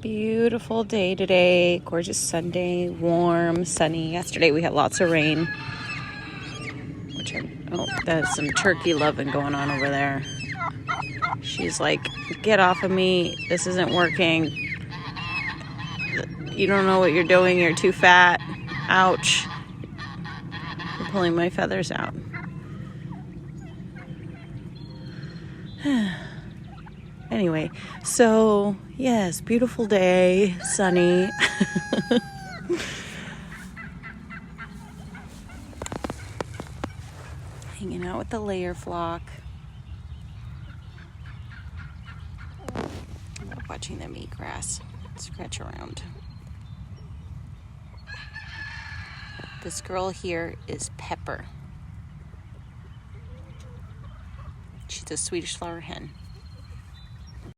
Beautiful day today. Gorgeous Sunday, warm, sunny. Yesterday we had lots of rain. There's some turkey loving going on over there. She's like, get off of me. This isn't working. You don't know what you're doing. You're too fat. Ouch. You're pulling my feathers out. Anyway, so yes, beautiful day, sunny. Hanging out with the layer flock. Watching them eat grass, scratch around. This girl here is Pepper. She's a Swedish flower hen.